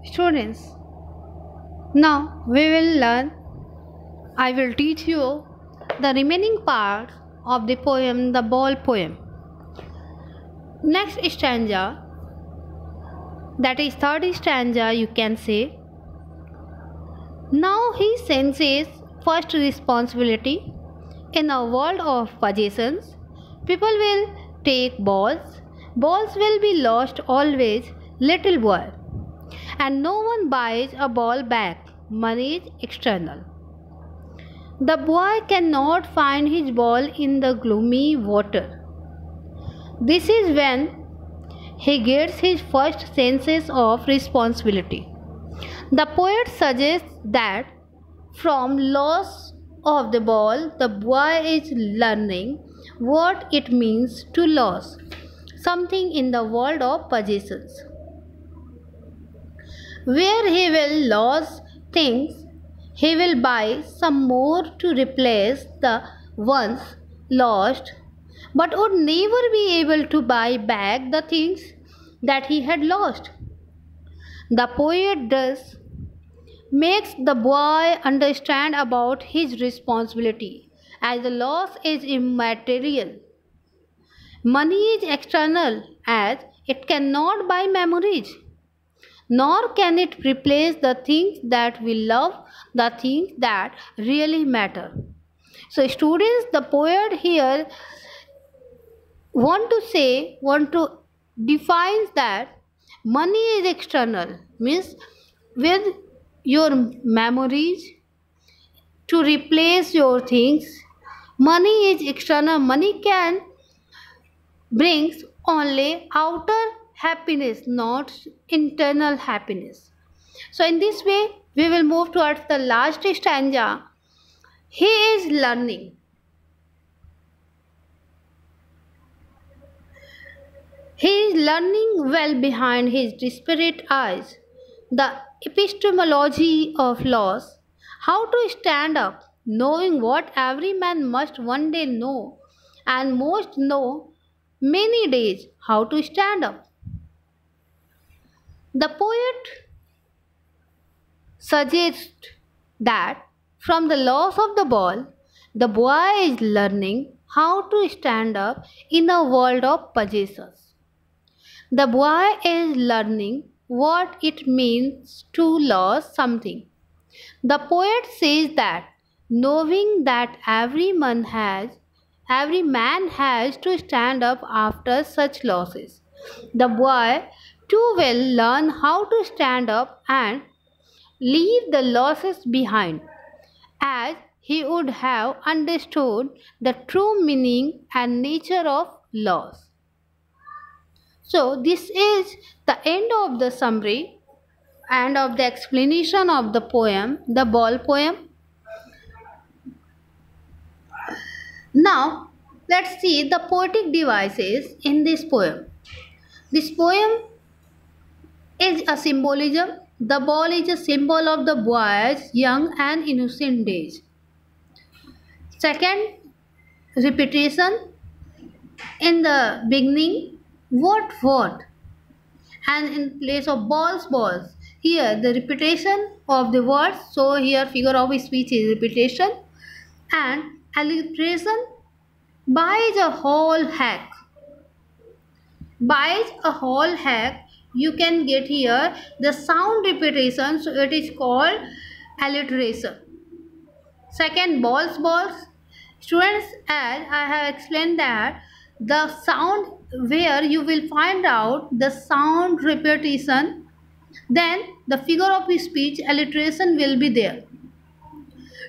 Students, now we will learn, I will teach you the remaining part of the poem, the ball poem. Next stanza, that is third stanza, you can say, now he senses first responsibility. In a world of possessions, people will take balls. Balls will be lost always, little boy. And no one buys a ball back. Money is external. The boy cannot find his ball in the gloomy water. This is when he gets his first sense of responsibility. The poet suggests that from loss of the ball, the boy is learning what it means to lose something in the world of possessions. Where he will lose things, he will buy some more to replace the ones lost, but would never be able to buy back the things that he had lost. The poet thus makes the boy understand about his responsibility, as the loss is immaterial. Money is external, as it cannot buy memories, nor can it replace the things that we love, the things that really matter. So students, the poet here want to define that money is external, means with your memories to replace your things. Money is external. Money can brings only outer happiness, not internal happiness. So in this way we will move towards the last stanza. He is learning. He is learning well behind his disparate eyes the epistemology of loss, how to stand up, knowing what every man must one day know, and most know many days how to stand up. The poet suggests that from the loss of the ball, the boy is learning how to stand up in a world of possessions. The boy is learning what it means to lose something. The poet says that knowing that every man has to stand up after such losses, the boy too will learn how to stand up and leave the losses behind, as he would have understood the true meaning and nature of loss. So this is the end of the summary and of the explanation of the poem, the ball poem. Now let's see the poetic devices in this poem. This poem is a symbolism. The ball is a symbol of the boy's young and innocent days. Second, repetition in the beginning, what, and in place of balls. Here the repetition of the words, so here figure of speech is repetition, and alliteration, buys a whole hack. Buys a whole hack, you can get here the sound repetition, so it is called alliteration. Second, balls. Students, as I have explained that the sound where you will find out the sound repetition, then the figure of speech alliteration will be there.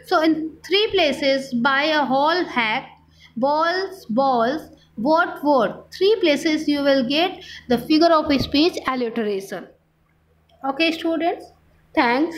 So in three places, buy a whole hack, balls, what, three places you will get the figure of speech alliteration. Okay students, thanks.